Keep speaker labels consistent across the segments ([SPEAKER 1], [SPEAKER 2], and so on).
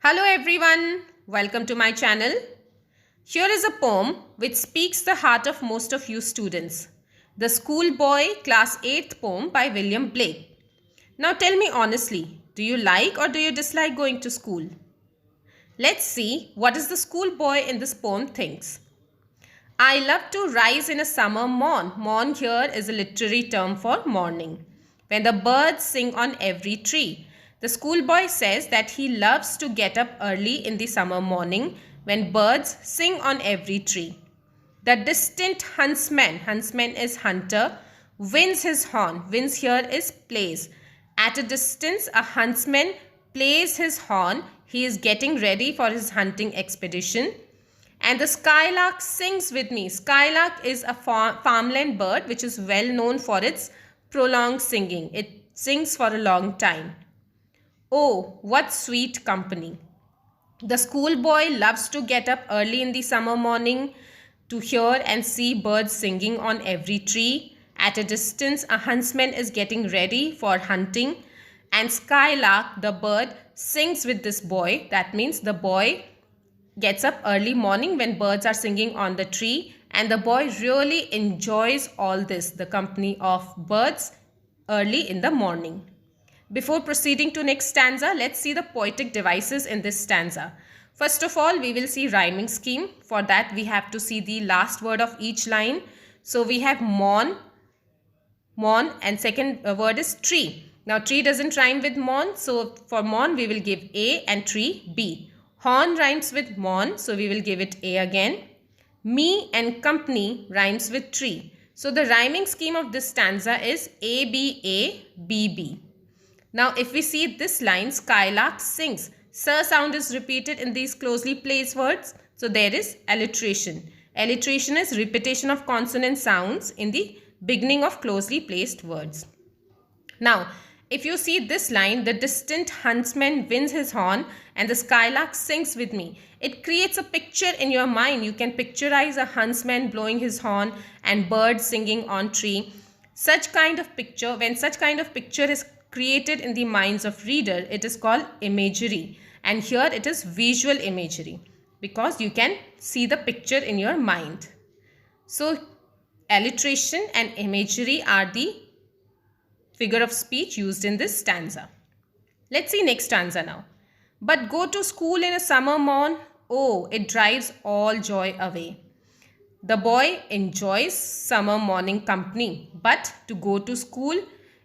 [SPEAKER 1] Hello everyone, welcome to my channel. Here is a poem which speaks the heart of most of you students. The Schoolboy Class 8th poem by William Blake. Now tell me honestly, do you like or do you dislike going to school? Let's see what is the schoolboy in this poem thinks. I love to rise in a summer morn. Morn here is a literary term for morning. When the birds sing on every tree. The schoolboy says that he loves to get up early in the summer morning when birds sing on every tree. The distant huntsman is hunter, winds his horn. Winds here is plays. At a distance, a huntsman plays his horn. He is getting ready for his hunting expedition. And the skylark sings with me. Skylark is a farmland bird which is well known for its prolonged singing. It sings for a long time. Oh, what sweet company. The schoolboy loves to get up early in the summer morning to hear and see birds singing on every tree. At a distance, a huntsman is getting ready for hunting. And skylark, the bird, sings with this boy. That means the boy gets up early morning when birds are singing on the tree, and the boy really enjoys all this, the company of birds early in the morning. Before proceeding to next stanza, let's see the poetic devices in this stanza. First of all, we will see rhyming scheme. For that, we have to see the last word of each line. So we have morn, and second word is tree. Now tree doesn't rhyme with morn, so for morn we will give A and tree B. Horn rhymes with morn, so we will give it A again. Me and company rhymes with tree. So the rhyming scheme of this stanza is A, B, A, B, B. Now if we see this line, skylark sings. Sir sound is repeated in these closely placed words. So there is alliteration. Alliteration is repetition of consonant sounds in the beginning of closely placed words. Now, if you see this line, the distant huntsman winds his horn and the skylark sings with me. It creates a picture in your mind. You can picturize a huntsman blowing his horn and birds singing on tree. Such kind of picture, when such kind of picture is created in the minds of reader, it is called imagery. And here it is visual imagery because you can see the picture in your mind. So, alliteration and imagery are the figure of speech used in this stanza. Let's see next stanza now. But go to school in a summer morn, oh, it drives all joy away. The boy enjoys summer morning company, but to go to school,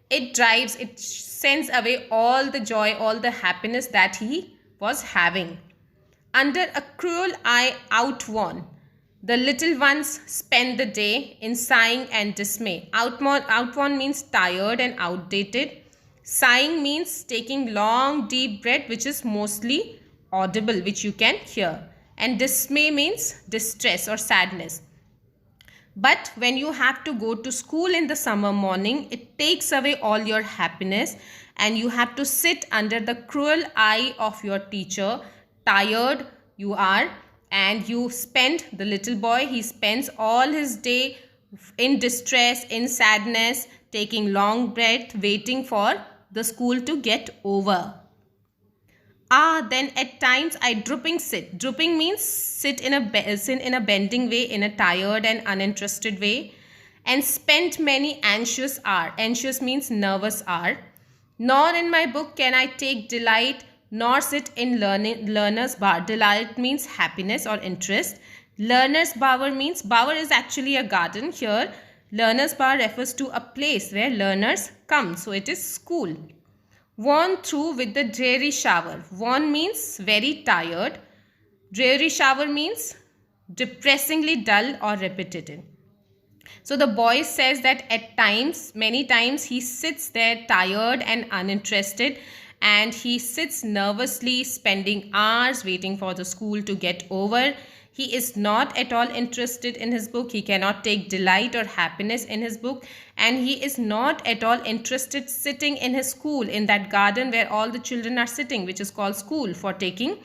[SPEAKER 1] it sends away all the joy, all the happiness that he was having. Under a cruel eye outworn, the little ones spend the day in sighing and dismay. Outworn means tired and outdated. Sighing means taking long deep breath, which is mostly audible, which you can hear. And dismay means distress or sadness. But when you have to go to school in the summer morning, it takes away all your happiness and you have to sit under the cruel eye of your teacher. Tired you are. And you spend, the little boy, he spends all his day in distress, in sadness, taking long breath, waiting for the school to get over. Then at times I drooping sit. Drooping means sit in a bending way, in a tired and uninterested way. And spent many anxious hour. Anxious means nervous hour. Nor in my book can I take delight, nor sit in learner's bower. Delight means happiness or interest. Learner's bower means, bower is actually a garden. Here, learner's bower refers to a place where learners come. So it is school. Worn through with the dreary shower. Worn means very tired. Dreary shower means depressingly dull or repetitive. So the boy says that at times, many times he sits there tired and uninterested, and he sits nervously, spending hours waiting for the school to get over. He is not at all interested in his book. He cannot take delight or happiness in his book, and he is not at all interested sitting in his school, in that garden where all the children are sitting, which is called school, for taking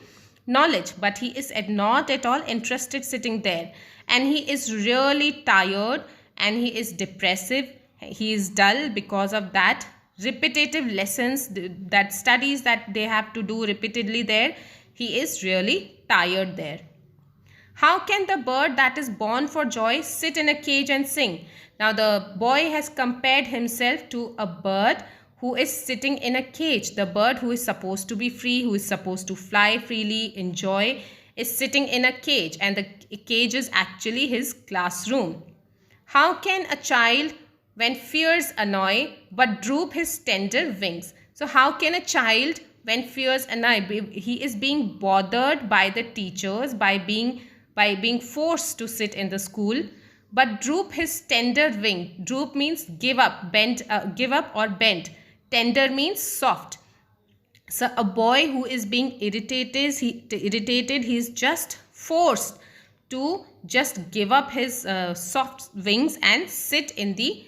[SPEAKER 1] knowledge. But he is not at all interested sitting there, and he is really tired and he is depressive. He is dull because of that repetitive lessons, that studies that they have to do repeatedly there. He is really tired there. How can the bird that is born for joy sit in a cage and sing? Now the boy has compared himself to a bird who is sitting in a cage. The bird who is supposed to be free, who is supposed to fly freely, enjoy, is sitting in a cage, and the cage is actually his classroom. How can a child, when fears annoy, but droop his tender wings? So how can a child, when fears annoy, he is being bothered by the teachers, by being forced to sit in the school, but droop his tender wing. Droop means give up, give up or bend. Tender means soft. So a boy who is being irritated, he is just forced to just give up his soft wings and sit in the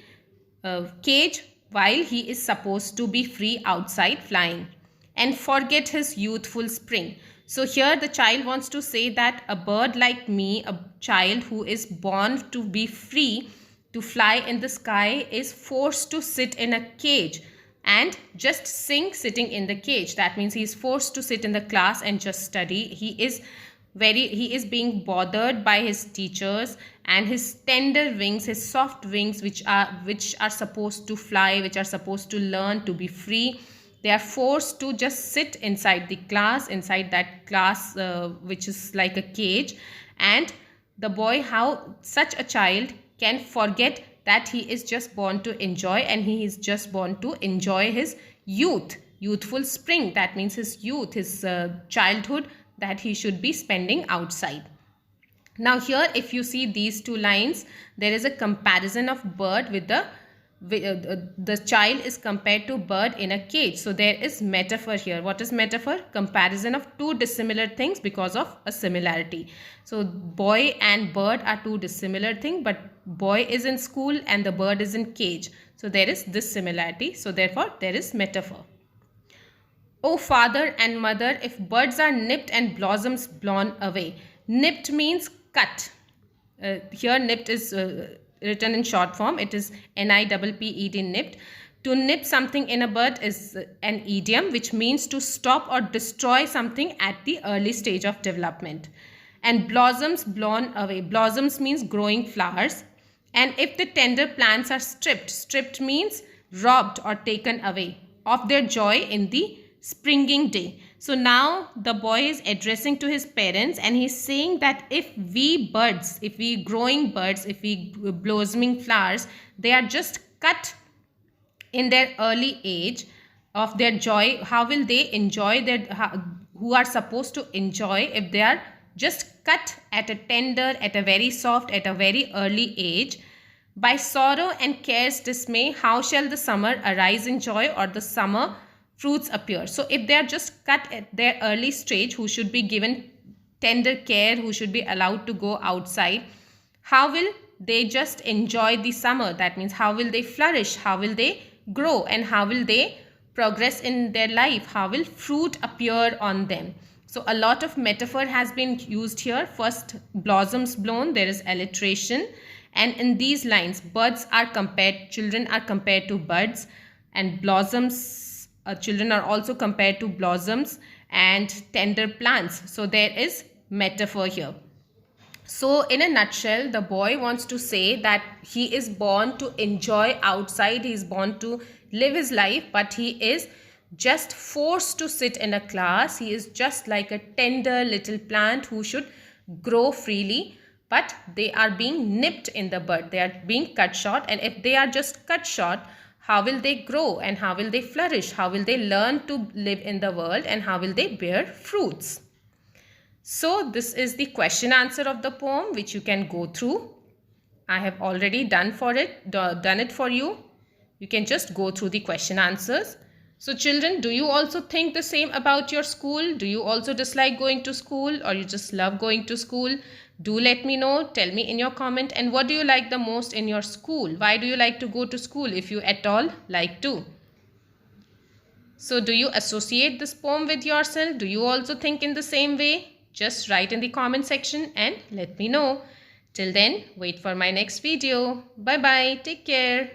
[SPEAKER 1] cage while he is supposed to be free outside flying, and forget his youthful spring. So here the child wants to say that a bird like me, a child who is born to be free, to fly in the sky, is forced to sit in a cage and just sing sitting in the cage. That means he is forced to sit in the class and just study. He is being bothered by his teachers, and his tender wings, his soft wings, which are supposed to fly, which are supposed to learn to be free, they are forced to just sit inside the class, inside that class which is like a cage. And the boy, how such a child can forget that he is just born to enjoy, and he is just born to enjoy his youthful spring. That means his youth, his childhood that he should be spending outside. Now here, if you see these two lines, there is a comparison of bird with the child is compared to bird in a cage. So there is metaphor here. What is metaphor? Comparison of two dissimilar things because of a similarity. So boy and bird are two dissimilar things, but boy is in school and the bird is in cage. So there is this similarity. So therefore there is metaphor. O father and mother, if buds are nipped and blossoms blown away. Nipped means cut. Here nipped is written in short form. It is N-I-P-P-E-D, nipped. To nip something in a bud is an idiom which means to stop or destroy something at the early stage of development. And blossoms blown away. Blossoms means growing flowers. And if the tender plants are stripped means robbed or taken away of their joy in the springing day. So now the boy is addressing to his parents, and he's saying that if we growing birds, if we blossoming flowers, they are just cut in their early age of their joy, how will they enjoy who are supposed to enjoy if they are just cut at a tender, at a very soft, at a very early age? By sorrow and care's dismay, how shall the summer arise in joy, or the summer fruits appear? So if they are just cut at their early stage, who should be given tender care, who should be allowed to go outside, how will they just enjoy the summer? That means how will they flourish, how will they grow, and how will they progress in their life, how will fruit appear on them? So a lot of metaphor has been used here. First, blossoms blown, there is alliteration, and in these lines children are compared to buds, and blossoms, children are also compared to blossoms and tender plants. So there is metaphor here. So in a nutshell, the boy wants to say that he is born to enjoy outside, he is born to live his life, but he is just forced to sit in a class. He is just like a tender little plant who should grow freely, but they are being nipped in the bud, they are being cut short. And if they are just cut short, how will they grow, and how will they flourish? How will they learn to live in the world, and how will they bear fruits? So this is the question answer of the poem, which you can go through. I have already done it for you. You can just go through the question answers. So children, do you also think the same about your school? Do you also dislike going to school, or you just love going to school? Do let me know. Tell me in your comment. And what do you like the most in your school? Why do you like to go to school if you at all like to? So do you associate this poem with yourself? Do you also think in the same way? Just write in the comment section and let me know. Till then, wait for my next video. Bye bye. Take care.